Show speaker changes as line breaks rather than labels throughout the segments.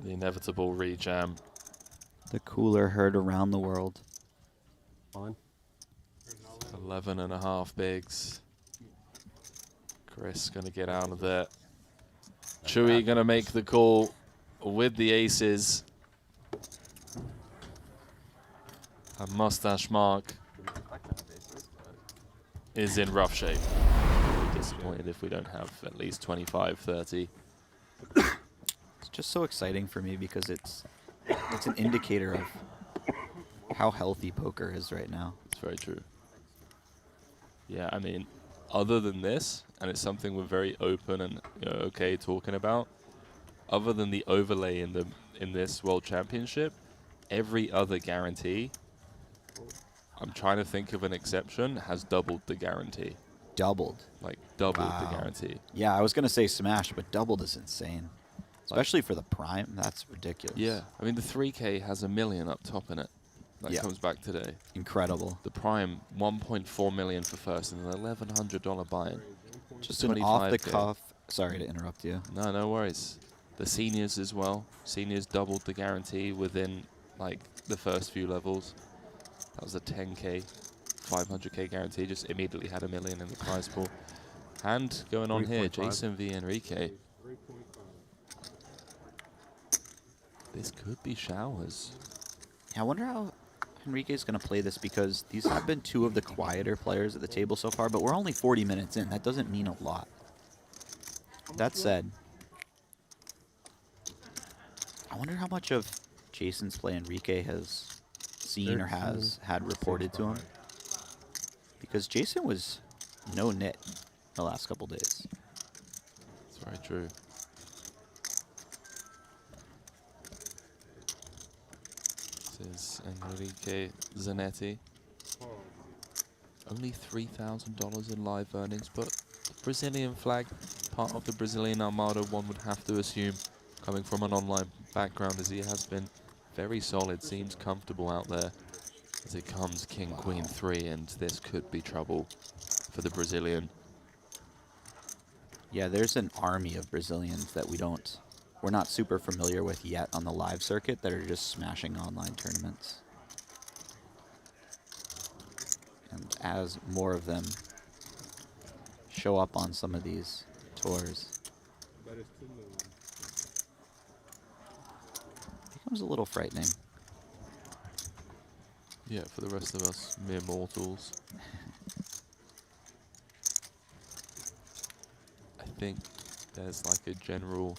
The inevitable rejam.
The cooler heard around the world.
11.5 bigs. Chris gonna get out of there. Chewy gonna make the call with the aces. And Mustache Mark is in rough shape. We'll be disappointed if we don't have at least 25, 30.
It's just so exciting for me because it's an indicator of how healthy poker is right now.
It's very true. Yeah, I mean, other than this, and it's something we're very open and okay talking about, other than the overlay in this World Championship, every other guarantee, I'm trying to think of an exception, has doubled the guarantee.
Doubled?
Like, doubled
Wow.
the guarantee.
Yeah, I was going to say smash, but doubled is insane. Especially for the prime, that's ridiculous.
Yeah, I mean, the 3K has $1 million up top in it. That comes back today.
Incredible.
The prime, 1.4 million for first and an $1,100 buy-in.
Just an off-the-cuff. Sorry to interrupt you.
No, no worries. The seniors as well. Seniors doubled the guarantee within like the first few levels. That was a 10K, 500K guarantee. Just immediately had $1 million in the prize pool. And going on here, Jason v Enrique. This could be showers.
Yeah, I wonder how Enrique's going to play this because these have been two of the quieter players at the table so far, but we're only 40 minutes in. That doesn't mean a lot. That said, I wonder how much of Jason's play Enrique has seen or has had reported to him. Because Jason was no nit the last couple days.
That's very true. This is Enrique Zanetti. Only $3,000 in live earnings, but the Brazilian flag, part of the Brazilian Armada, one would have to assume, coming from an online background as he has been, very solid, seems comfortable out there. As it comes King, Queen 3, and this could be trouble for the Brazilian.
Yeah, there's an army of Brazilians that we're not super familiar with yet on the live circuit that are just smashing online tournaments. And as more of them show up on some of these tours, it becomes a little frightening.
Yeah, for the rest of us mere mortals. I think there's like a general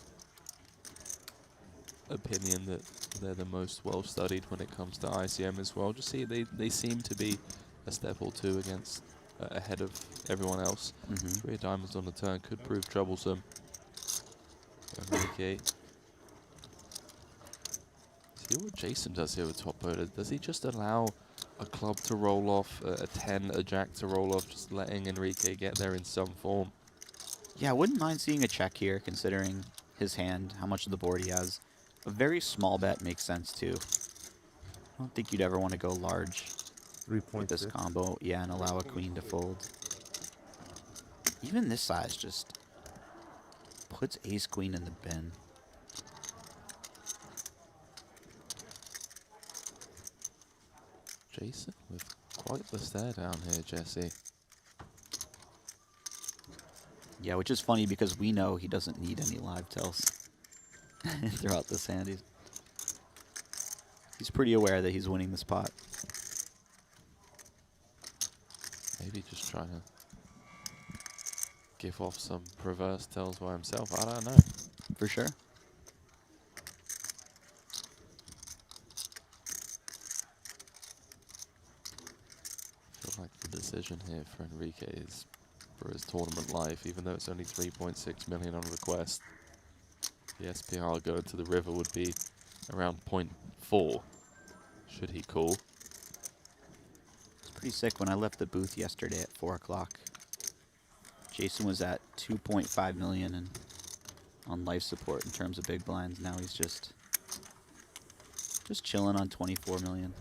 opinion that they're the most well-studied when it comes to ICM as well. Just see, they seem to be a step or two against ahead of everyone else. 3 of diamonds on the turn could prove troublesome. Enrique. See what Jason does here with top voter. Does he just allow a club to roll off, a 10, a jack to roll off, just letting Enrique get there in some form?
Yeah, I wouldn't mind seeing a check here, considering his hand, how much of the board he has. A very small bet makes sense, too. I don't think you'd ever want to go large with this combo. Yeah, and allow a queen to fold. Even this size just puts ace-queen in the bin.
Jason with quite the stare down here, Jesse.
Yeah, which is funny because we know he doesn't need any live tells throughout this hand. He's pretty aware that he's winning this pot.
Maybe just trying to give off some reverse tells by himself. I don't know.
For sure.
I feel like the decision here for Enrique is for his tournament life, even though it's only 3.6 million on request. The SPR going to the river would be around 0.4, should he call.
It's pretty sick. When I left the booth yesterday at 4 o'clock, Jason was at 2.5 million and on life support in terms of big blinds. Now he's just chilling on 24 million.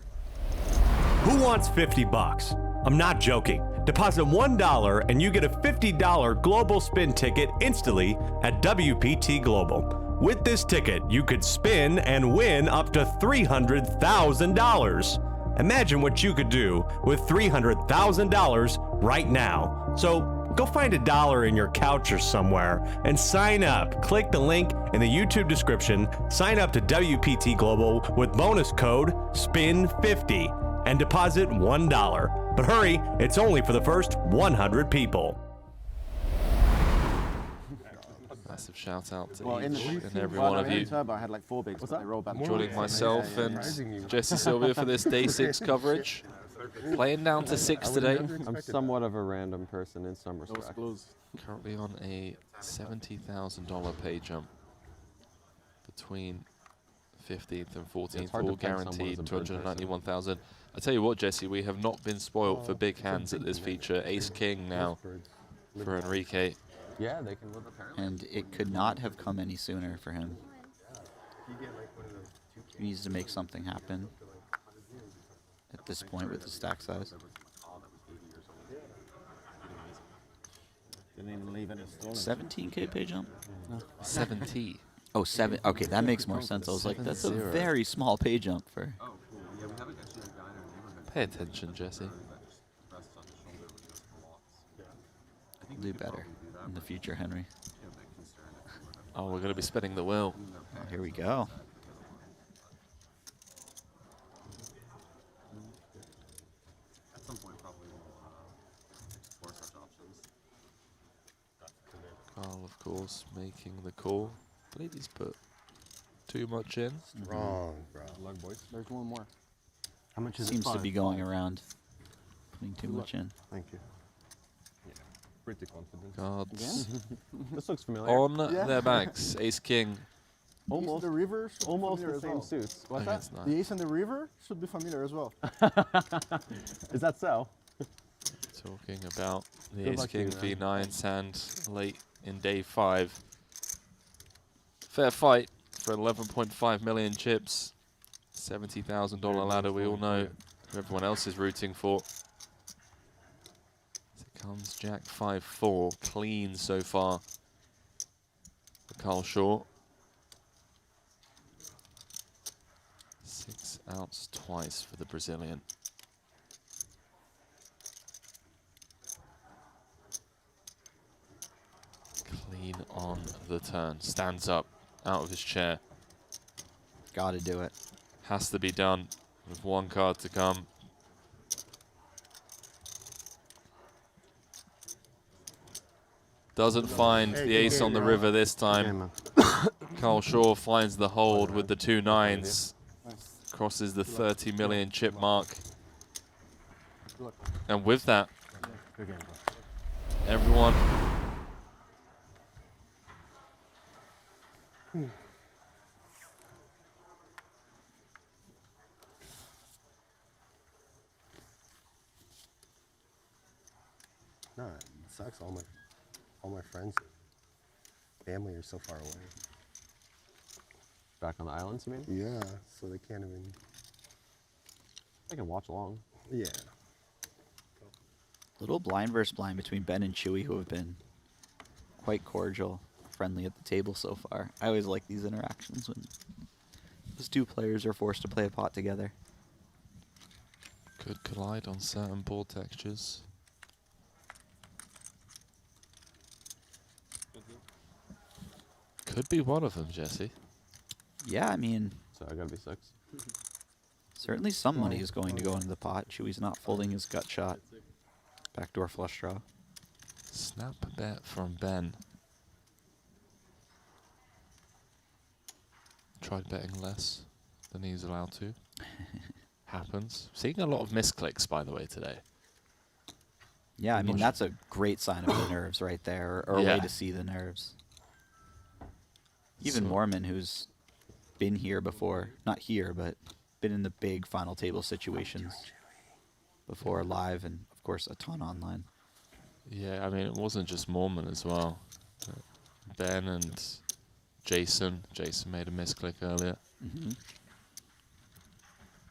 Who wants 50 bucks? I'm not joking. Deposit $1 and you get a $50 global spin ticket instantly at WPT Global. With this ticket, you could spin and win up to $300,000. Imagine what you could do with $300,000 right now. So go find $1 in your couch or somewhere and sign up. Click the link in the YouTube description, sign up to WPT Global with bonus code SPIN50 and deposit $1. But hurry, it's only for the first 100 people.
Massive shout out to
Well,
each and every one of you.
Turbo, I had like 4 bigs, but they rolled back.
Joining myself and Jesse Sylvia for this day 6 coverage. Playing down to 6 today.
I'm somewhat of a random person in some respects.
Currently on a $70,000 pay jump between 15th and 14th,
hard to
all
peg someone as
guaranteed
a bird person.
291,000. I tell you what, Jesse, we have not been spoilt for big hands at this feature. Ace King now for Enrique.
Yeah, they can live apparently.
And it could not have come any sooner for him. He needs to make something happen at this point with the stack size.
Didn't even leave any stolen.
17K pay jump?
70.
Oh, 7. Okay, that makes more sense. I was like, that's a
7-0.
very small pay jump for.
Pay attention, Jesse.
Do better in the future, Henry.
Oh, we're going to be spinning the wheel.
Oh, here we go.
Carl, of course, making the call. I believe he's put too much in.
Wrong, bro.
Luck, boys.
There's one more.
How much is
Seems
it?
to be going around, putting too much in.
Thank you.
Pretty confident.
Cards
This looks familiar.
on their backs. Ace King.
Almost
The river should
almost
be
the
familiar as
same
well.
suits. What's
Okay,
that?
it's not.
The ace and the river should be familiar as well.
Is that so?
Talking about the
Good
Ace
luck to
King
you, man.
V9 sand late in day 5. Fair fight for 11.5 million chips. $70,000 ladder, we all know who everyone else is rooting for. As it comes Jack 5-4, clean so far for Carl Shaw. 6 outs twice for the Brazilian. Clean on the turn. Stands up out of his chair.
Gotta do it.
Has to be done with one card to come. Doesn't find the ace on the river this
Hey,
time.
man.
Carl Shaw finds the hold with the 2 9s. Crosses the 30 million chip mark. And with that,
Good game, bro.
everyone
No, it sucks. All my friends, family are so far away.
Back on the islands, you mean?
Yeah, so they can't even.
I can watch along.
Yeah.
Little blind versus blind between Ben and Chewy, who have been quite cordial, friendly at the table so far. I always like these interactions when those 2 players are forced to play a pot together.
could collide on certain board textures. Could be one of them, Jesse.
Yeah, I mean,
So I gotta be 6.
certainly some money is going to go into the pot. Chewy's not folding his gut shot. Backdoor flush draw.
Snap bet from Ben. Tried betting less than he's allowed to. Happens. Seeing a lot of misclicks, by the way, today.
Yeah, I mean,
Much-
that's a great sign of the nerves right there, or a
Yeah.
way to see the nerves. Even
So-
Mormon, who's been here before, not here, but been in the big final table situations before live and, of course, a ton online.
Yeah, I mean, it wasn't just Mormon as well. Ben and Jason. Jason made a misclick earlier.
Hmm.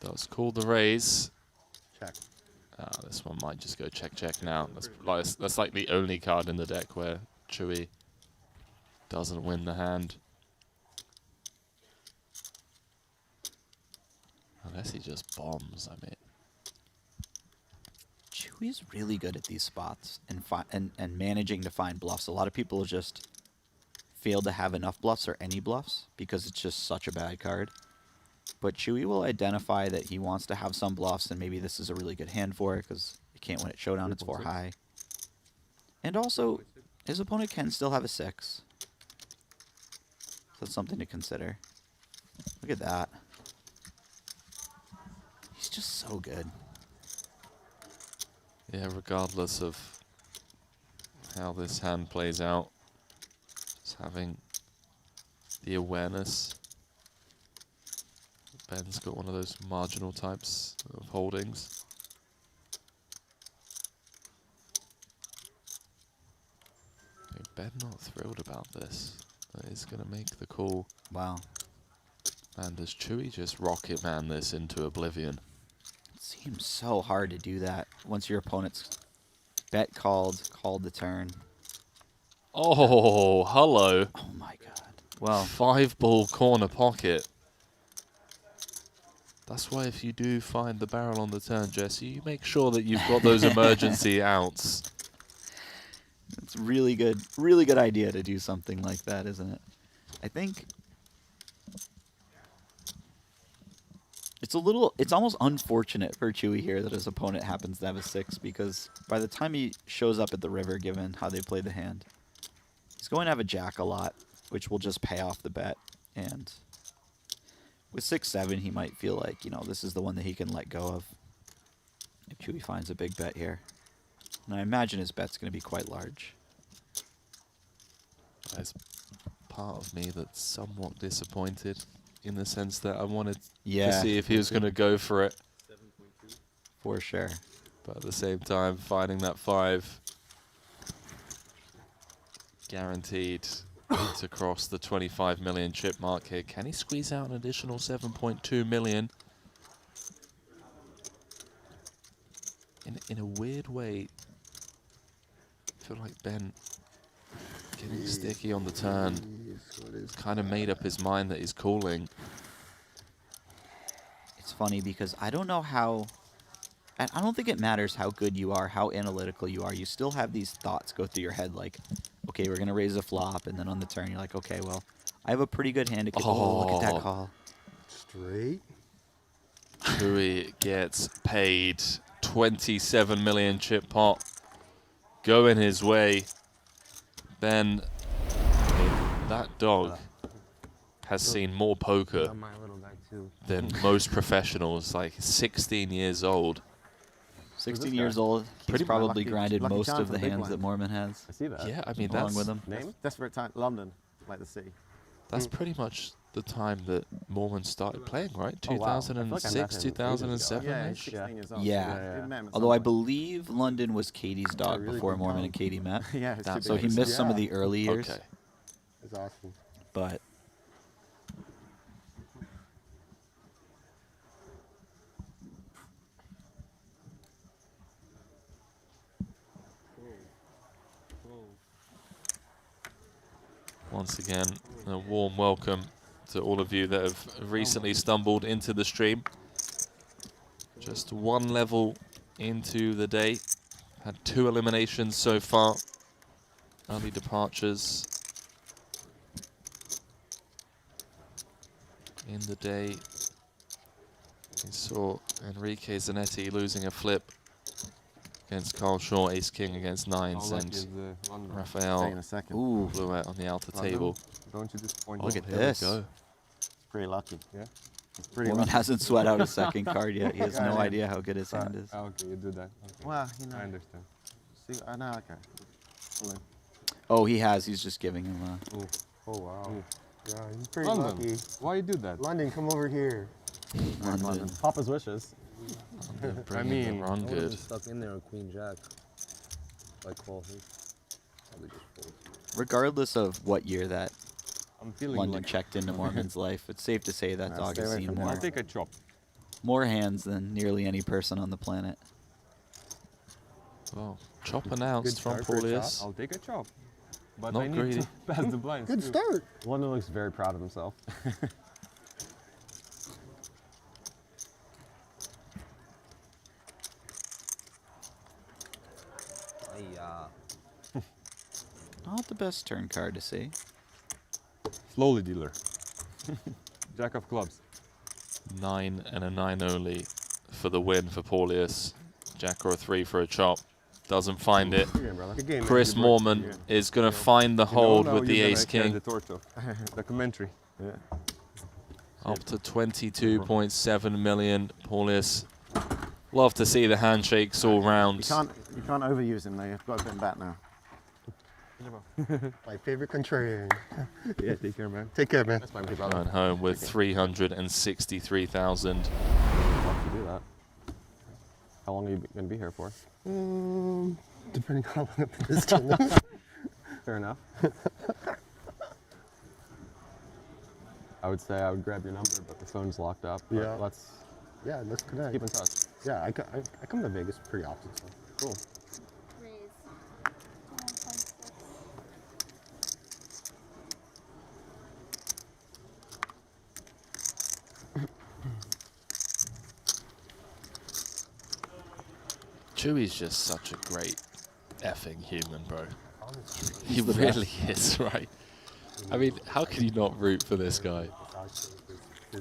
Does call the raise.
Check.
This one might just go check, check now. That's like the only card in the deck where Chewy doesn't win the hand. Unless he just bombs, I mean.
Chewy's really good at these spots and managing to find bluffs. A lot of people just fail to have enough bluffs or any bluffs because it's just such a bad card. But Chewy will identify that he wants to have some bluffs, and maybe this is a really good hand for it because you can't win at showdown, it's 4 high. And also, his opponent can still have a 6. So that's something to consider. Look at that. He's just so good.
Yeah, regardless of how this hand plays out, just having the awareness. Ben's got one of those marginal types of holdings. Ben not thrilled about this. He's going to make the call.
Wow.
And does Chewy just rocket man this into oblivion?
It seems so hard to do that once your opponent's bet called the turn.
Oh, hello.
Oh my god. Well,
5-ball corner pocket. That's why if you do find the barrel on the turn, Jesse, you make sure that you've got those emergency outs.
it's really good idea to do something like that, isn't it? I think it's almost unfortunate for Chewy here that his opponent happens to have a 6, because by the time he shows up at the river, given how they play the hand, he's going to have a jack a lot, which will just pay off the bet. And with 6-7, he might feel like, you know, this is the one that he can let go of if Chewy finds a big bet here. And I imagine his bet's going to be quite large.
There's part of me that's somewhat disappointed in the sense that I wanted to see if he was going to go for it.
For sure.
But at the same time, finding that 5 guaranteed to cross the 25 million chip mark here. Can he squeeze out an additional 7.2 million? In a weird way, I feel like Ben getting sticky on the turn. He's kind of made up his mind that he's calling.
It's funny because I don't know how... I don't think it matters how good you are, how analytical you are. You still have these thoughts go through your head like, okay, we're going to raise a flop, and then on the turn you're like, okay, well, I have a pretty good hand. Oh, look at that call.
Straight.
Chewy gets paid 27 million chip pot. Going his way. Ben, that dog has seen more poker than most professionals, like 16 years old.
16 years old, he's probably grinded most of the hands that Mormon has.
I see that.
Yeah, I mean,
Along
that's,
with him.
Name?
Desperate time, London, like the city.
that's pretty much the time that Mormon started playing, right?
Oh, wow. I feel like I met
2006,
him ages ago.
2007
Yeah, he's
-ish?
16 years old.
Yeah.
We met him at
Although I
some point.
believe London was Katie's dog
really
before
good
Mormon
dog.
and Katie met.
Yeah, it's
That's
So he missed some of the early years.
Okay.
It's awesome.
But
Once again, a warm welcome to all of you that have recently stumbled into the stream. Just one level into the day. Had 2 eliminations so far. Early departures in the day. We saw Enrique Zanetti losing a flip against Carl Shaw, ace-king against 9s, and
Taking
Rafael
a second.
ooh,
blew out on the outer
London.
table.
Don't you disappoint
look
me.
at
Here
this.
we go.
Pretty lucky.
Yeah.
It's pretty
Mormon
lucky.
hasn't sweat out a second card yet. He has
Yeah,
no
yeah.
idea how good his hand is.
Okay, you do that. Okay.
Well, you know.
I understand.
See, I know, okay. Hold on.
Oh, he has. He's just giving him a...
Oh wow. Yeah, he's pretty
London,
lucky.
why you do that?
London, come over here.
London.
Papa's wishes.
Bringing the run good.
Stuck in there with Queen Jack. Like call he probably just fold.
Regardless of what year that
I'm feeling
London
like
checked into Mormon's life, it's safe to say that
Nah,
dog
stay
has
away
seen
from
more,
I'll take a chop.
more hands than nearly any person on the planet.
Well, chop announced from
start for a chop.
Paulius.
I'll take a chop. But
Not
I need
greedy.
to pass the blinds
Good
too.
start.
London looks very proud of himself.
the best turn card to see.
Slowly dealer. Jack of clubs.
9 and a 9 only for the win for Paulius. Jack or a 3 for a chop. Doesn't find it.
Good game, brother. Good game, man.
Chris
Good work.
Moorman
Yeah.
is going to find the hold with the ace king.
The torch of the commentary.
Yeah.
Up to 22.7 million. Paulius, love to see the handshakes all round.
You can't overuse him though. You've got to put him back now.
My favorite contrarian.
Yeah, take care, man.
Take care, man.
That's fine, brother.
Going home with 363,000.
Love to do that. How long are you going to be here for?
Depending on how long this game is.
Fair enough. I would say I would grab your number, but the phone's locked up. But
Yeah.
let's
Yeah, let's connect.
keep in touch.
Yeah, I come to Vegas pretty often, so.
Cool.
Raise 1.6.
Chewy's just such a great effing human, bro. He
He's the
really is, right? I mean, how can you not root for this guy?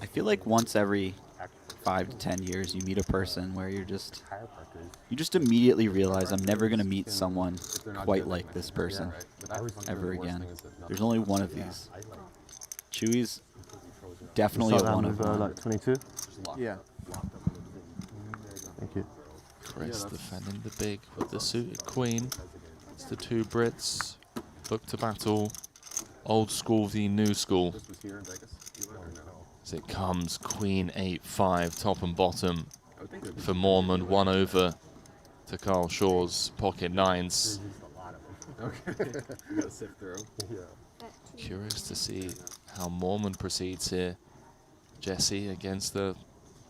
I feel like once every 5 to 10 years you meet a person where you just immediately realize I'm never going to meet someone quite like this person ever again. There's only one of these. Chewy's definitely a one of one.
like 22.
Yeah.
Thank you.
Chris defending the big with the suited queen. It's the two Brits. Look to battle. Old school v new school. As it comes, queen 8-5, top and bottom for Mormon. 1 over to Carl Shaw's pocket nines. Curious to see how Mormon proceeds here. Jesse against the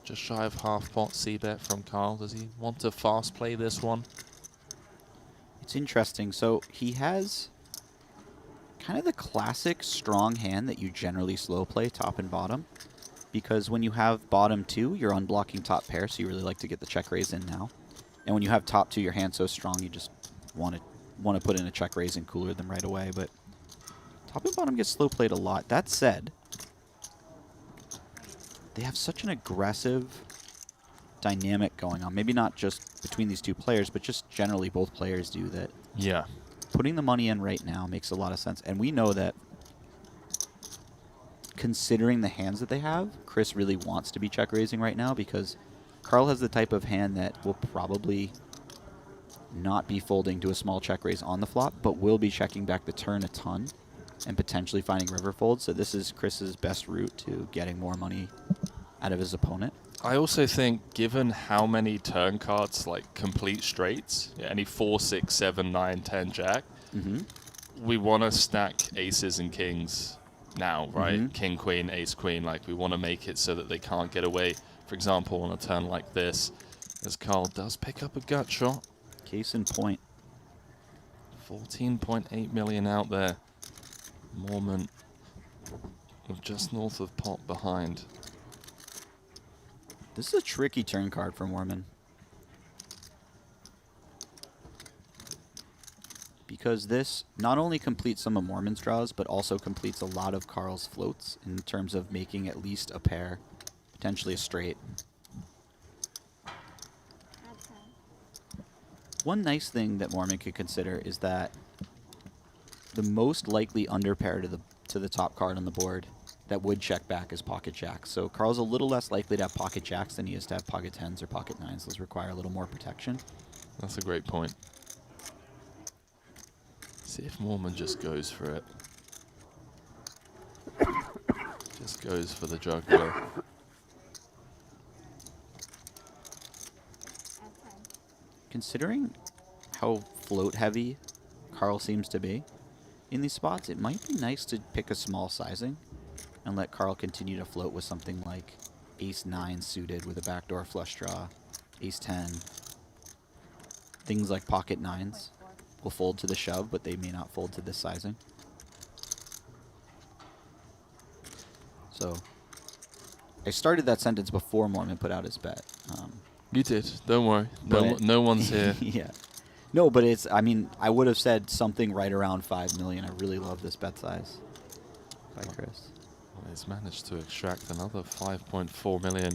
just shy of half pot c-bet from Carl. Does he want to fast play this one?
It's interesting. So he has kind of the classic strong hand that you generally slow play top and bottom. Because when you have bottom 2, you're unblocking top pair, so you really like to get the check raise in now. And when you have top 2, your hand's so strong, you just want to put in a check raise and cooler them right away. But top and bottom gets slow played a lot. That said, they have such an aggressive dynamic going on. Maybe not just between these two players, but just generally both players do that.
Yeah.
Putting the money in right now makes a lot of sense. And we know that considering the hands that they have, Chris really wants to be check raising right now because Carl has the type of hand that will probably not be folding to a small check raise on the flop, but will be checking back the turn a ton and potentially finding river folds. So this is Chris's best route to getting more money out of his opponent.
I also think, given how many turn cards, like complete straights, any 4, 6, 7, 9, 10 jack, we want to stack aces and kings now, right? King, queen, ace, queen. Like, we want to make it so that they can't get away. For example, on a turn like this, as Carl does pick up a gut shot.
Case in point.
14.8 million out there. Mormon with just north of pot behind.
This is a tricky turn card for Mormon. Because this not only completes some of Mormon's draws, but also completes a lot of Carl's floats in terms of making at least a pair, potentially a straight. One nice thing that Mormon could consider is that the most likely underpair to the top card on the board that would check back is pocket jacks. So Carl's a little less likely to have pocket jacks than he is to have pocket 10s or pocket 9s. Those require a little more protection.
That's a great point. See if Mormon just goes for it. Just goes for the juggler.
Considering how float heavy Carl seems to be in these spots, it might be nice to pick a small sizing and let Carl continue to float with something like ace 9 suited with a backdoor flush draw, ace 10. Things like pocket 9s will fold to the shove, but they may not fold to this sizing. So I started that sentence before Mormon put out his bet.
You did. Don't worry.
But
No one's here.
yeah. No, but it's, I mean, I would have said something right around 5 million. I really love this bet size by Chris.
Well, he's managed to extract another 5.4 million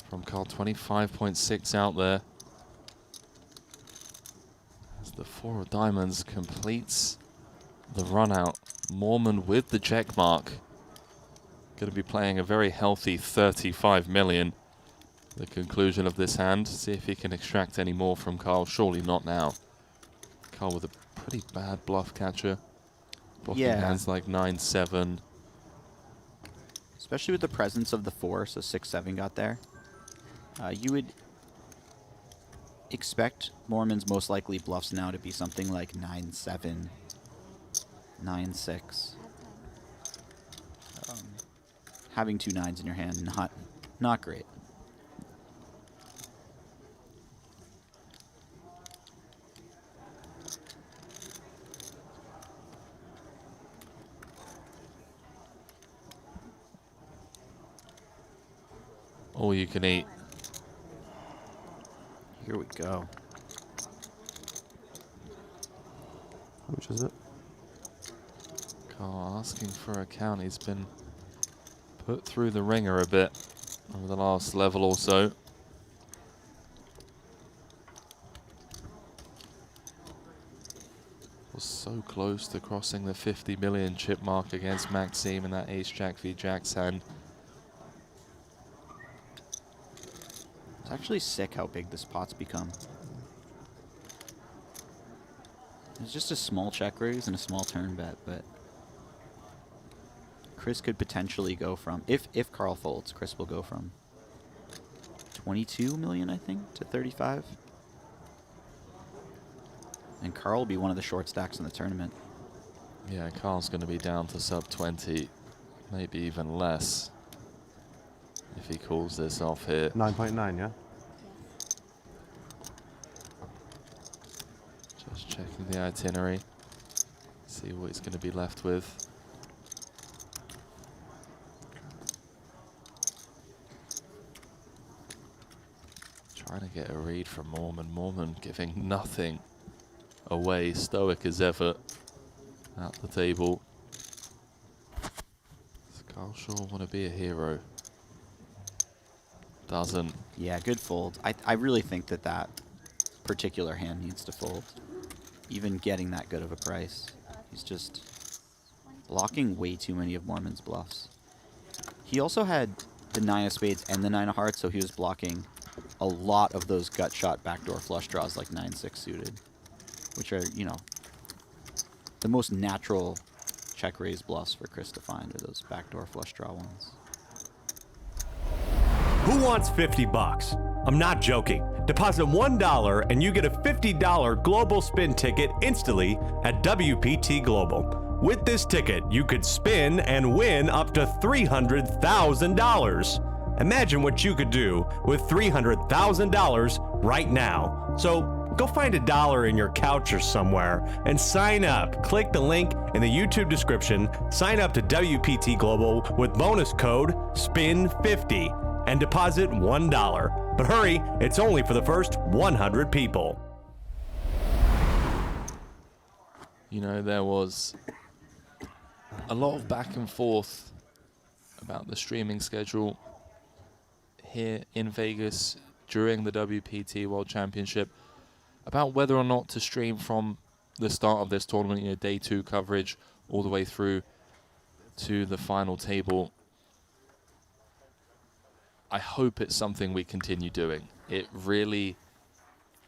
from Carl. 25.6 out there. As the 4 of diamonds completes the run out. Mormon with the check mark. Going to be playing a very healthy 35 million. The conclusion of this hand. See if he can extract any more from Carl. Surely not now. Carl with a pretty bad bluff catcher. Blocking hands like 9-7.
Especially with the presence of the 4, so 6-7 got there. You would expect Mormon's most likely bluffs now to be something like 9-7, 9-6. Having 2 9s in your hand, not great.
All you can eat.
Here we go.
How much is it?
Carl asking for a count. He's been put through the ringer a bit over the last level or so. Was so close to crossing the 50 million chip mark against Maxime in that ace-jack v Jack's hand.
It's actually sick how big this pot's become. It's just a small check raise and a small turn bet, but Chris could potentially go from, if Carl folds, Chris will go from 22 million, I think, to 35. And Carl will be one of the short stacks in the tournament.
Yeah, Carl's going to be down to sub 20, maybe even less, if he calls this off here.
9.9, yeah?
Just checking the itinerary, see what he's going to be left with. Trying to get a read from Mormon. Mormon giving nothing away, stoic as ever at the table. Does Carl sure want to be a hero? Doesn't.
Yeah, good fold. I really think that particular hand needs to fold. Even getting that good of a price. He's just blocking way too many of Mormon's bluffs. He also had the 9 of spades and the 9 of hearts, so he was blocking a lot of those gut shot backdoor flush draws like 9-6 suited, which are, you know, the most natural check raise bluffs for Chris to find are those backdoor flush draw ones.
Who wants 50 bucks? I'm not joking. Deposit $1 and you get a $50 global spin ticket instantly at WPT Global. With this ticket, you could spin and win up to $300,000. Imagine what you could do with $300,000 right now. So go find $1 in your couch or somewhere and sign up. Click the link in the YouTube description. Sign up to WPT Global with bonus code SPIN50 and deposit $1. But hurry, it's only for the first 100 people.
You know, there was a lot of back and forth about the streaming schedule here in Vegas during the WPT World Championship, about whether or not to stream from the start of this tournament, you know, day 2 coverage all the way through to the final table. I hope it's something we continue doing. It really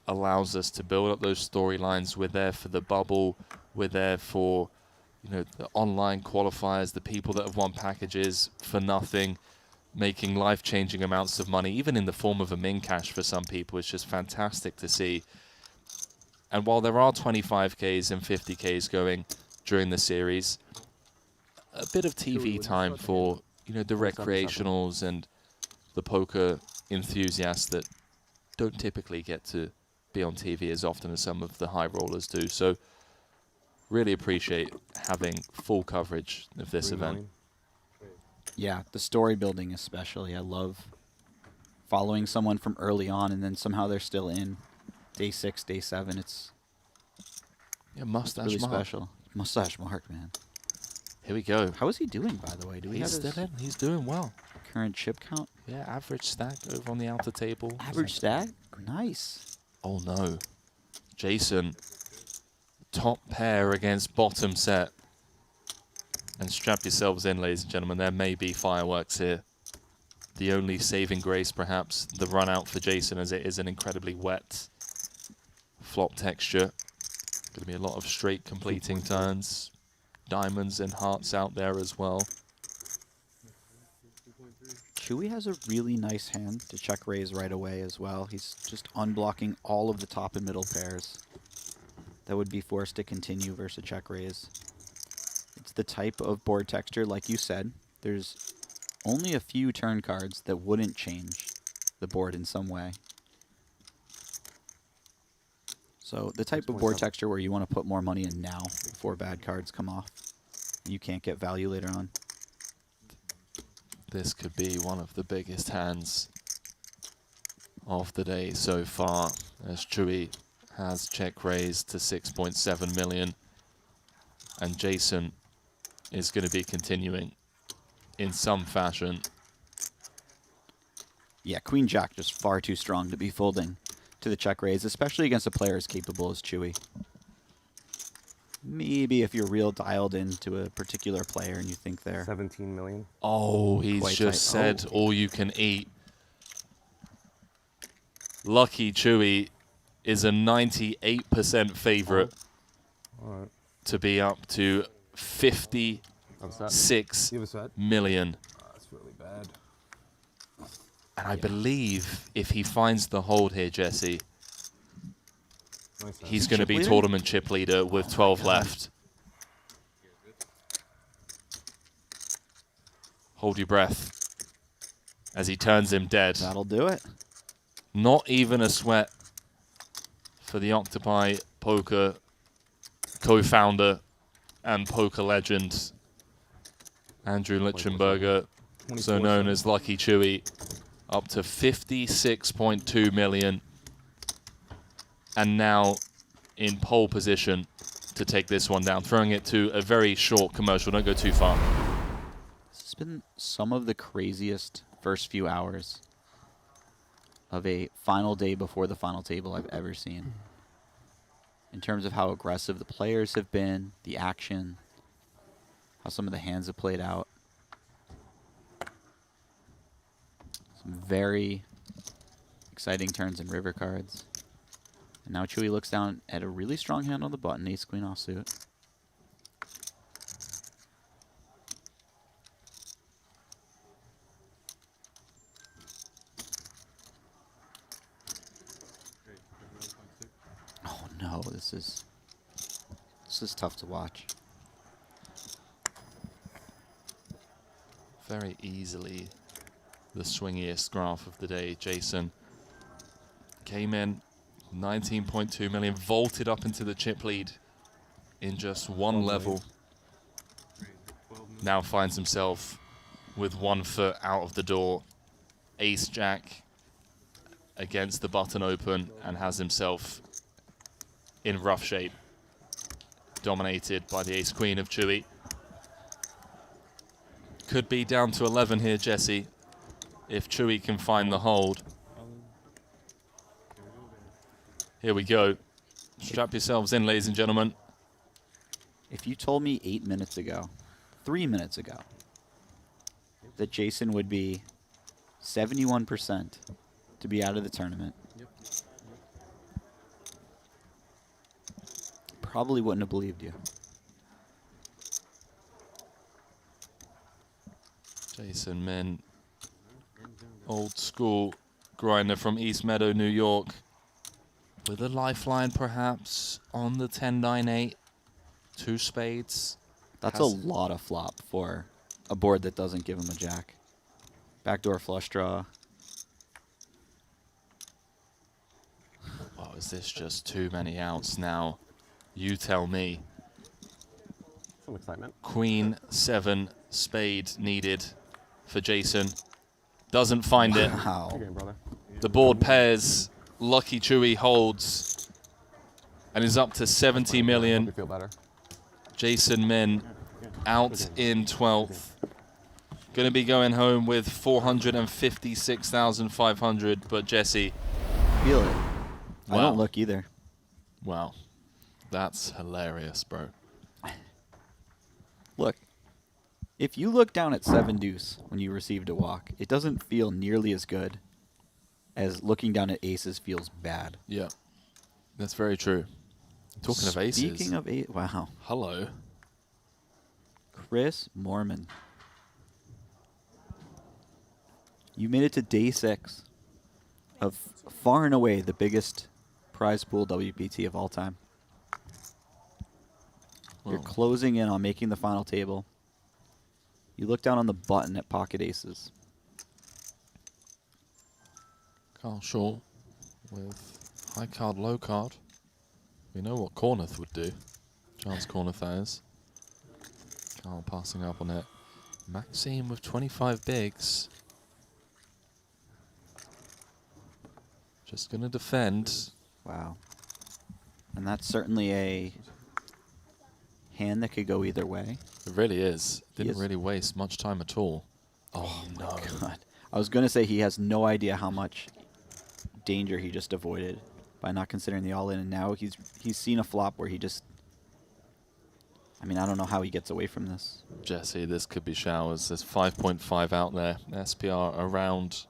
allows us to build up those storylines. We're there for the bubble. We're there for, you know, the online qualifiers, the people that have won packages for nothing, making life-changing amounts of money, even in the form of a min cash for some people. It's just fantastic to see. And while there are 25Ks and 50Ks going during the series, a bit of TV time for, you know, the recreationals and the poker enthusiasts that don't typically get to be on TV as often as some of the high rollers do. So really appreciate having full coverage of this event.
Yeah, the story building especially. I love following someone from early on and then somehow they're still in day 6, day 7. It's
Yeah, mustache
Really
mark.
special. Mustache Mark, man.
Here we go.
How is he doing, by the way? Do we
He's
have his
still in. He's doing well.
current chip count?
Yeah, average stack over on the outer table.
Average stat? Nice.
Oh no. Jason. Top pair against bottom set. And strap yourselves in, ladies and gentlemen. There may be fireworks here. The only saving grace, perhaps, the run out for Jason, as it is an incredibly wet flop texture. Going to be a lot of straight completing turns. Diamonds and hearts out there as well.
Chewy has a really nice hand to check raise right away as well. He's just unblocking all of the top and middle pairs that would be forced to continue versus a check raise. It's the type of board texture, like you said, there's only a few turn cards that wouldn't change the board in some way. So the type of board texture where you want to put more money in now before bad cards come off. You can't get value later on.
This could be one of the biggest hands of the day so far, as Chewy has check raised to 6.7 million, and Jason is going to be continuing in some fashion.
Yeah, Queen Jack just far too strong to be folding to the check raise, especially against a player as capable as Chewy. Maybe if you're real dialed into a particular player and you think they're
17 million.
Oh, he's
Quite
just
tight.
said all you can eat. Lucky Chewy is a 98% favorite
All right.
to be up to 56
Give us that.
million.
That's really bad.
And I believe if he finds the hold here, Jesse,
Nice.
he's going to
Chip
be
leader?
tournament chip leader with 12 left. Hold your breath as he turns him dead.
that'll do it.
Not even a sweat for the Octopi Poker co-founder and poker legend, Andrew Lichtenberger, so known as Lucky Chewy, up to 56.2 million. And now in pole position to take this one down. Throwing it to a very short commercial. Don't go too far.
This has been some of the craziest first few hours of a final day before the final table I've ever seen. In terms of how aggressive the players have been, the action, how some of the hands have played out. Some very exciting turns in river cards. And now Chewy looks down at a really strong hand on the button, ace queen offsuit. Oh no, this is tough to watch.
Very easily the swingiest graph of the day. Jason came in 19.2 million, vaulted up into the chip lead in just one level. Now finds himself with 1 foot out of the door. Ace Jack against the button open and has himself in rough shape. Dominated by the ace queen of Chewy. Could be down to 11 here, Jesse, if Chewy can find the hold. Here we go. Strap yourselves in, ladies and gentlemen.
If you told me 8 minutes ago, 3 minutes ago, that Jason would be 71% to be out of the tournament, probably wouldn't have believed you.
Jason Min, old school grinder from East Meadow, New York, with a lifeline perhaps on the 10-9-8, 2 spades.
That's a lot of flop for a board that doesn't give him a jack. Backdoor flush draw.
Oh, is this just too many outs now? You tell me.
Some excitement.
Queen 7 spade needed for Jason. Doesn't find it.
Wow.
Good game, brother.
The board pairs. Lucky Chewy holds. and is up to 70
Hope
million.
you feel better.
Jason Min out in 12th. Going to be going home with 456,500, but Jesse.
Feel it. I
Wow.
don't look either.
Wow. That's hilarious, bro.
Look, if you look down at 7 deuce when you received a walk, it doesn't feel nearly as good as looking down at aces feels bad.
Yeah. That's very true. Talking of aces.
Speaking of aces, wow.
Hello.
Chris Mormon. You made it to day 6 of far and away the biggest prize pool WPT of all time. You're
Well,
closing in on making the final table. You look down on the button at pocket aces.
Carl Shaw with high card, low card. We know what Corneth would do. Chance Corneth, that is. Carl passing up on it. Maxime with 25 bigs. Just going to defend.
Wow. And that's certainly a hand that could go either way.
It really is.
He
Didn't
is-
really waste much time at all. Oh, no.
God. I was going to say he has no idea how much danger he just avoided by not considering the all-in, and now he's seen a flop where he just... I mean, I don't know how he gets away from this.
Jesse, this could be showers. There's 5.5 out there. SPR around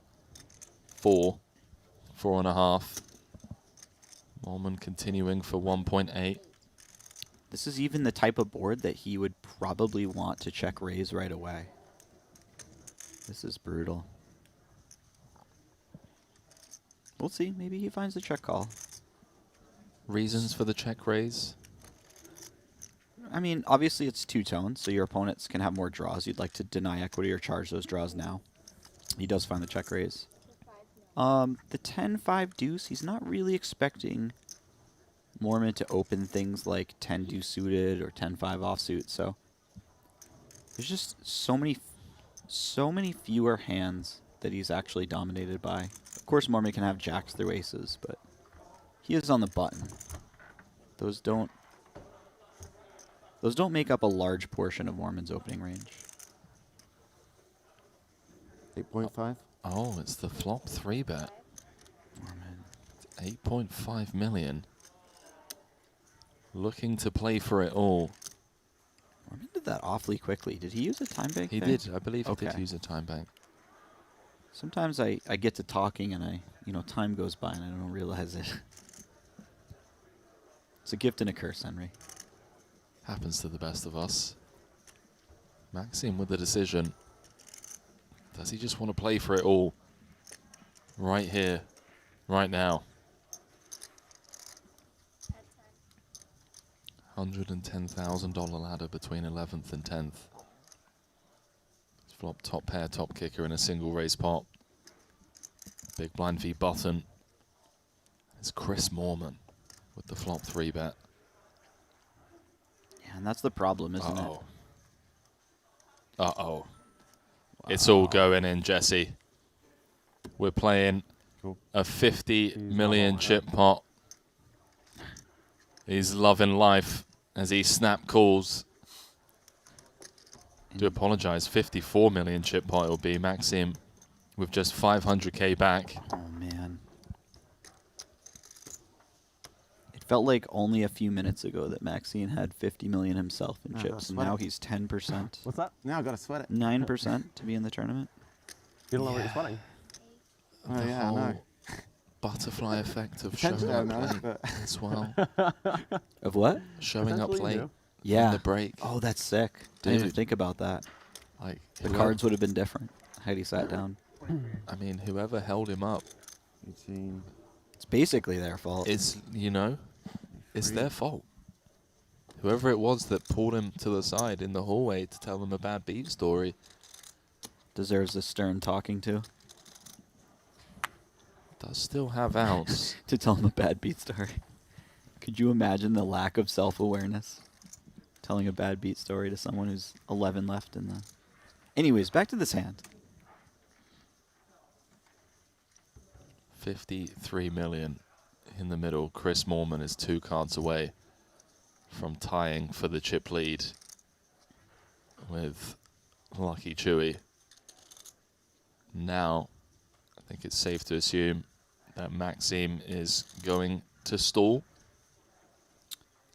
4, 4.5. Mormon continuing for 1.8.
This is even the type of board that he would probably want to check raise right away. This is brutal. We'll see. Maybe he finds the check call.
Reasons for the check raise?
I mean, obviously it's two-tone, so your opponents can have more draws. You'd like to deny equity or charge those draws now. He does find the check raise. The 10-5 deuce, he's not really expecting Mormon to open things like 10 deuce suited or 10-5 offsuit, so there's just so many fewer hands that he's actually dominated by. Of course, Mormon can have jacks through aces, but he is on the button. Those don't make up a large portion of Mormon's opening range.
8.5.
Oh, it's the flop 3-bet.
Mormon.
8.5 million. Looking to play for it all.
Mormon did that awfully quickly. Did he use a time bank
He
there?
did. I believe he did
Okay.
use a time bank.
Sometimes I get to talking and time goes by and I don't realize it. It's a gift and a curse, Henry.
Happens to the best of us. Maxime with the decision. Does he just want to play for it all? Right here. Right now. $110,000 ladder between 11th and 10th. Flop top pair, top kicker in a single raise pot. Big blind V button. It's Chris Mormon with the flop 3-bet.
Yeah, and that's the problem, isn't
Uh-oh. Uh-oh. It's all going in, Jesse. We're playing
Cool.
a 50 million chip pot. He's loving life as he snap calls.
it?
Do apologize, 54 million chip pot it'll be. Maxime with just 500k back.
Oh, man. It felt like only a few minutes ago that Maxine had 50 million himself in
Oh,
chips,
that's
and
funny.
now he's 10%.
What's that?
Now I've got to sweat it.
9% to be in the tournament.
You don't know what you're sweating.
Oh,
The
yeah, I
whole
know.
butterfly effect of showing
Potentially I
up
know,
late
but
as well.
Of what?
Showing up
Potentially you
late
do.
Yeah.
in the break.
Oh, that's sick. I didn't even
Dude.
think about that.
Like
The
whoever-
cards would have been different had he sat down.
I mean, whoever held him up
18.
It's basically their fault.
is, it's
3.
their fault. Whoever it was that pulled him to the side in the hallway to tell him a bad beat story
Deserves a stern talking to.
does still have outs.
To tell him a bad beat story. Could you imagine the lack of self-awareness? Telling a bad beat story to someone who's 11 left in the... Anyways, back to this hand.
53 million. in the middle. Chris Moorman is 2 cards away from tying for the chip lead with Lucky Chewy. Now, I think it's safe to assume that Maxime is going to stall.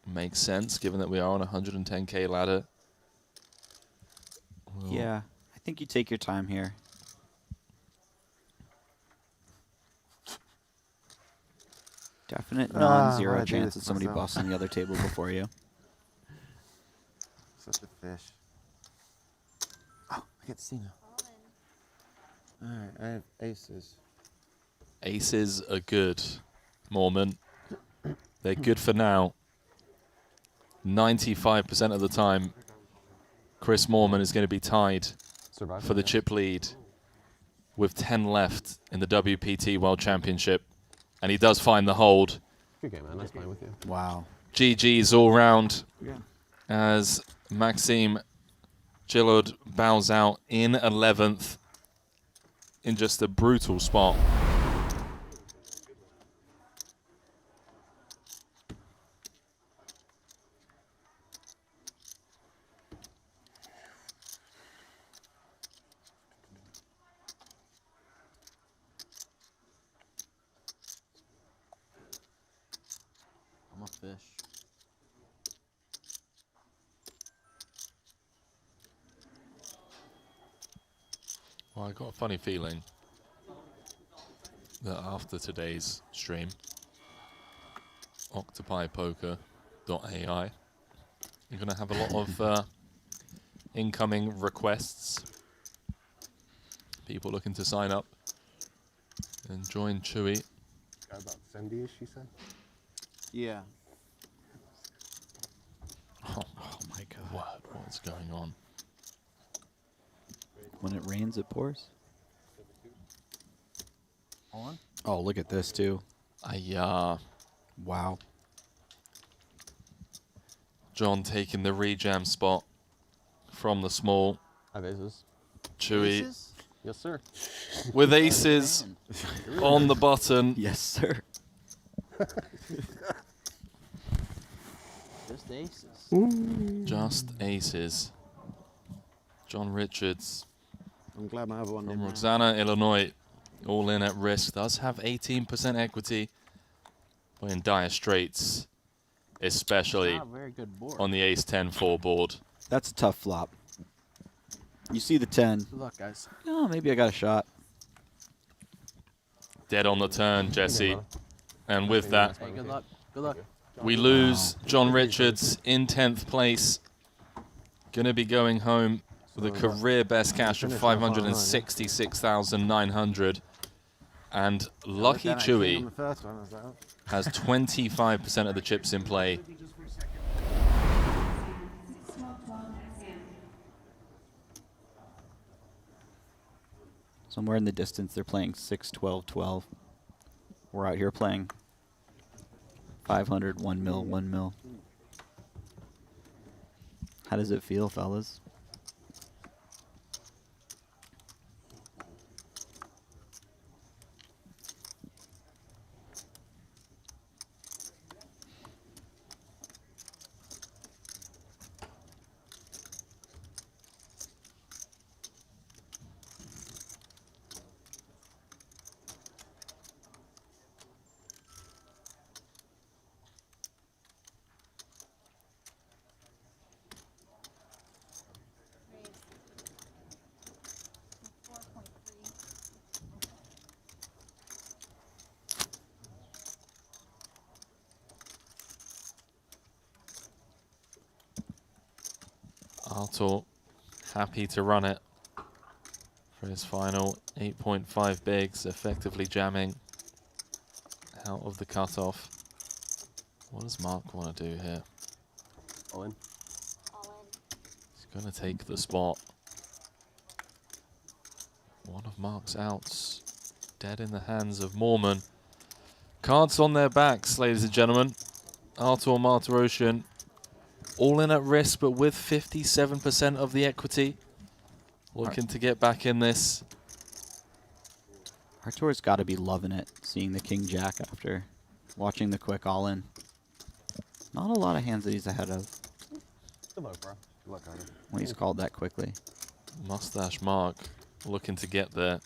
Makes sense, given that we are on a 110k ladder. We'll
Yeah, I think you take your time here. Definite non-zero
why'd I do
chance
this
of somebody
myself?
busting the other table before you.
Such a fish. Oh, I get to see now.
All in.
Alright, I have aces.
Aces are good, Moorman. They're good for now. 95% of the time, Chris Moorman is going to be tied
Survive
for the chip lead with 10 left in the WPT World Championship. And he does find the hold.
Good game, man. Nice playing with you.
Wow.
GG's all round
Yeah.
as Maxime Gillard bows out in 11th in just a brutal spot.
I'm a fish.
Well, I got a funny feeling that after today's stream, OccupyPoker.ai, you're going to have a lot of incoming requests. People looking to sign up and join Chewy.
Got about 70-ish, you said?
Yeah.
Oh,
Oh my god.
what's going on?
When it rains, it pours.
On?
Oh, look at this too. Wow.
John taking the rejam spot from the small.
I have aces.
Chewy
Yes, sir.
with aces on the button.
Yes, sir.
Just aces.
Just aces. John Richards
I'm glad my other one
from
didn't.
Roxana, Illinois, all in at risk. Does have 18% equity, but in dire straits, especially
Not a very good board.
on the ace-10-4 board.
That's a tough flop. You see the 10.
Good luck, guys.
Oh, maybe I got a shot.
Dead on the turn, Jesse. And with that,
Hey, good luck. Good luck.
we lose John Richards in 10th place. Gonna be going home with a career best cash of 566,900. And Lucky
On
Chewy
the first one, I was like, oh.
has 25% of the chips in play.
Somewhere in the distance, they're playing 6, 12, 12. We're out here playing 500, 1 mil, 1 mil. How does it feel, fellas?
Raise. 4.3.
Artur happy to run it for his final 8.5 bigs, effectively jamming out of the cutoff. What does Mark want to do here?
All in.
All in.
He's going to take the spot. One of Mark's outs, dead in the hands of Moorman. Cards on their backs, ladies and gentlemen. Artur Martirosyan, all in at risk, but with 57% of the equity. Looking to get back in this.
Artur's got to be loving it, seeing the King Jack after watching the quick all-in. Not a lot of hands that he's ahead of
Good luck, bro. Good luck, Carter.
when he's called that quickly.
Mustache Mark looking to get there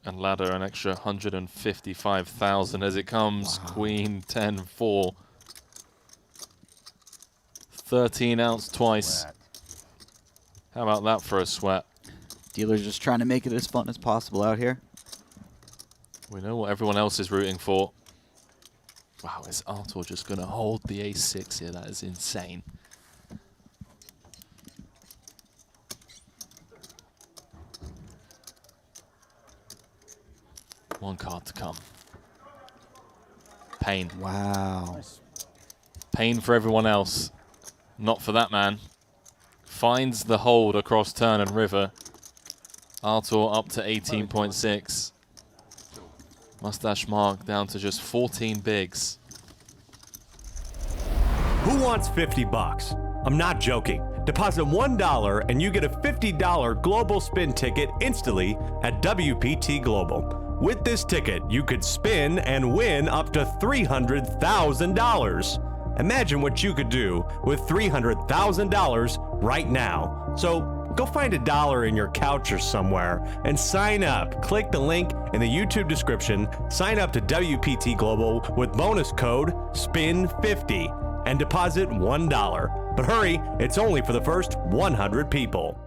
and ladder an extra 155,000 as it comes.
Wow.
Queen 10-4. 13 ounce twice.
Sweat.
How about that for a sweat?
Dealer's just trying to make it as fun as possible out here.
We know what everyone else is rooting for. Wow, is Artur just going to hold the ace-6 here? That is insane. One card to come. Pain.
Wow.
Pain for everyone else. Not for that man. Finds the hold across turn and river. Artur up to 18.6. Mustache Mark down to just 14 bigs.
Who wants 50 bucks? I'm not joking. Deposit $1 and you get a $50 global spin ticket instantly at WPT Global. With this ticket, you could spin and win up to $300,000. Imagine what you could do with $300,000 right now. So go find $1 in your couch or somewhere and sign up. Click the link in the YouTube description. Sign up to WPT Global with bonus code SPIN50 and deposit $1. But hurry, it's only for the first 100 people.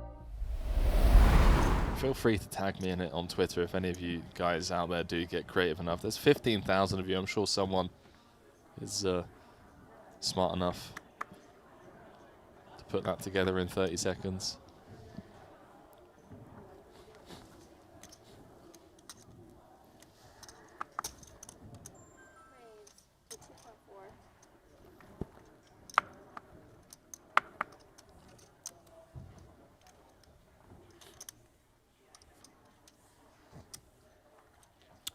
Feel free to tag me in it on Twitter if any of you guys out there do get creative enough. There's 15,000 of you. I'm sure someone is smart enough to put that together in 30 seconds.
Raise to 2.4.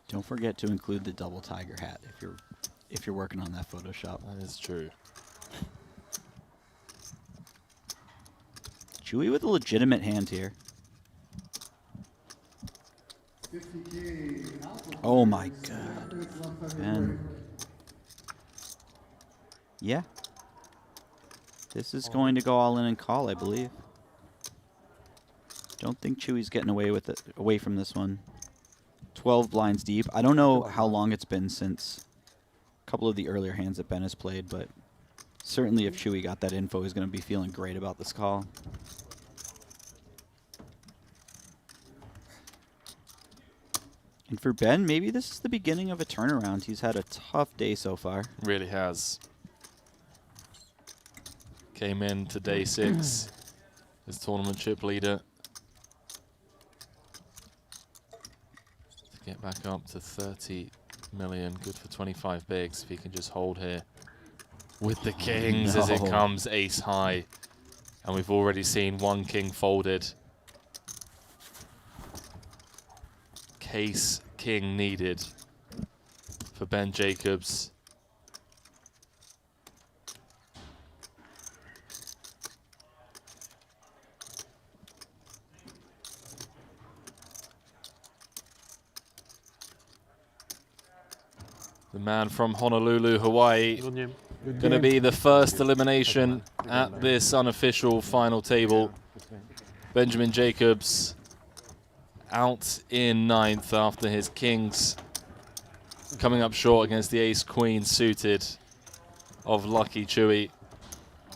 Don't forget to include the double tiger hat if you're working on that Photoshop.
That is true.
Chewy with a legitimate hand here. Oh my god. And yeah. This is going to go all in and call, I believe. Don't think Chewy's getting away from this one. 12 blinds deep. I don't know how long it's been since a couple of the earlier hands that Ben has played, but certainly if Chewy got that info, he's going to be feeling great about this call. And for Ben, maybe this is the beginning of a turnaround. He's had a tough day so far.
Really has. Came in to day 6 as tournament chip leader. To get back up to 30 million. Good for 25 bigs if he can just hold here. With the kings as it
no.
comes ace high. And we've already seen one king folded. Case king needed for Ben Jacobs. The man from Honolulu, Hawaii, going to be the first elimination at this unofficial final table. Benjamin Jacobs out in 9th after his kings coming up short against the ace-queen suited of Lucky Chewy.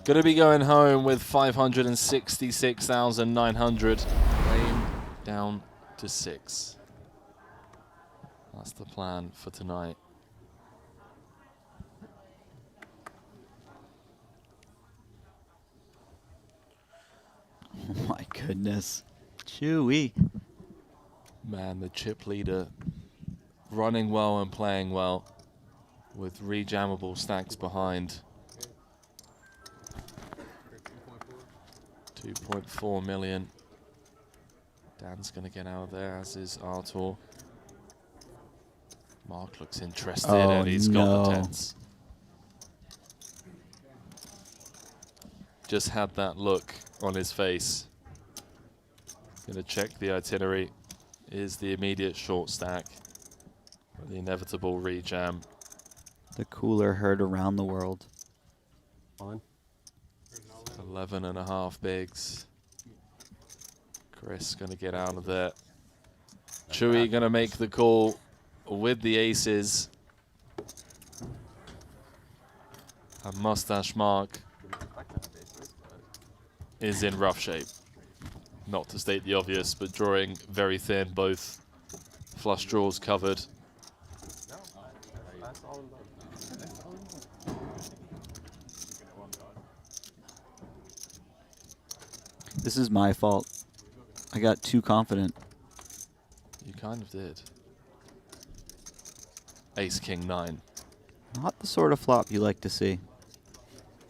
Going to be going home with 566,900, laying down to 6. That's the plan for tonight.
Oh my goodness. Chewy.
Man, the chip leader running well and playing well with rejammable stacks behind. 2.4 million. Dan's going to get out of there, as is Artur. Mark looks interested and he's got the tens. Just had that look on his face. Going to check the itinerary. Is the immediate short stack. The inevitable rejam.
The cooler heard around the world.
Fine.
11.5 bigs. Chris going to get out of there. Chewy going to make the call with the aces. And Mustache Mark is in rough shape. Not to state the obvious, but drawing very thin, both flush draws covered.
This is my fault. I got too confident.
You kind of did. Ace, King, 9.
Not the sort of flop you like to see.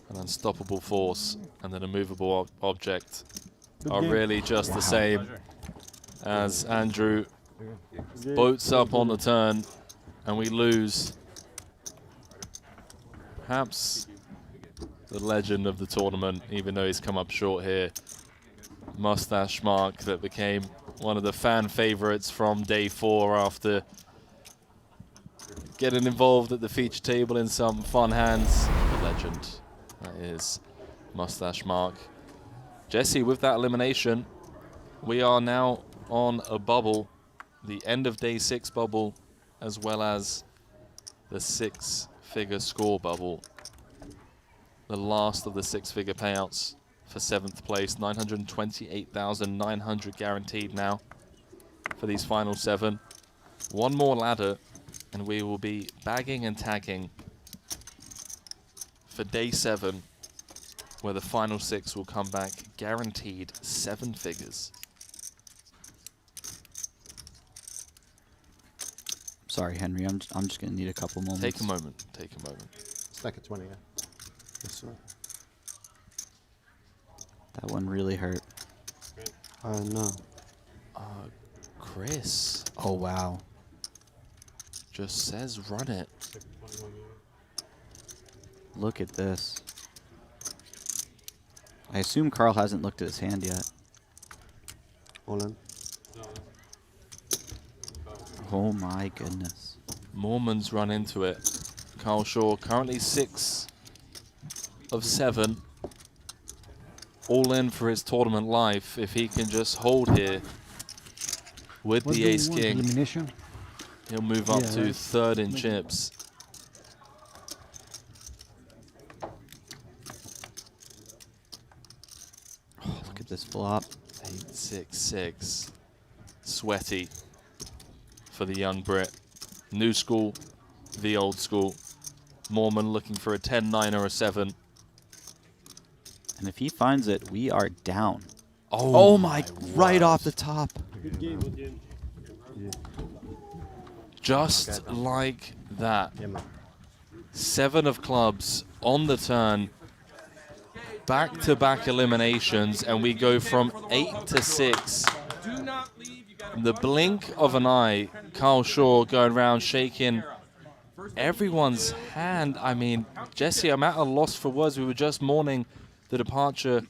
An unstoppable force and an immovable object are really just the same as Andrew boats up on the turn and we lose perhaps the legend of the tournament, even though he's come up short here. Mustache Mark, that became one of the fan favorites from day 4 after getting involved at the feature table in some fun hands. The legend, that is Mustache Mark. Jesse, with that elimination, we are now on a bubble, the end of day 6 bubble, as well as the 6-figure score bubble. The last of the 6-figure payouts for 7th place, 928,900 guaranteed now for these final 7. One more ladder, and we will be bagging and tagging for day 7, where the final 6 will come back guaranteed 7 figures.
Sorry, Henry. I'm just gonna need a couple moments.
Take a moment. Take a moment.
Stack of 20, yeah. Yes, sir.
That one really hurt.
No.
Chris
Oh wow.
just says run it.
Look at this. I assume Carl hasn't looked at his hand yet.
Hold on.
Oh my goodness.
Mormon's run into it. Carl Shaw currently 6 of 7. All in for his tournament life. If he can just hold here with the Ace King, he'll move up to 3rd in chips.
Oh, look at this flop.
8-6-6. Sweaty for the young Brit. New school, the old school. Mormon looking for a 10-9 or a 7.
And if he finds it, we are down.
Oh,
my, right off the top.
Just like that.
Yeah, man.
7 of clubs on the turn. Back-to-back eliminations, and we go from 8 to 6. In the blink of an eye, Carl Shaw going around shaking everyone's hand. I mean, Jesse, I'm at a loss for words. We were just mourning the departure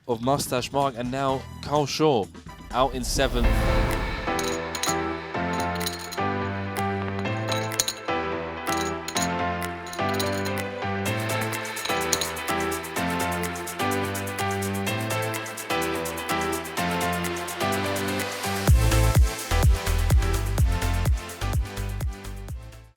of Mustache Mark, and now Carl Shaw out in 7th.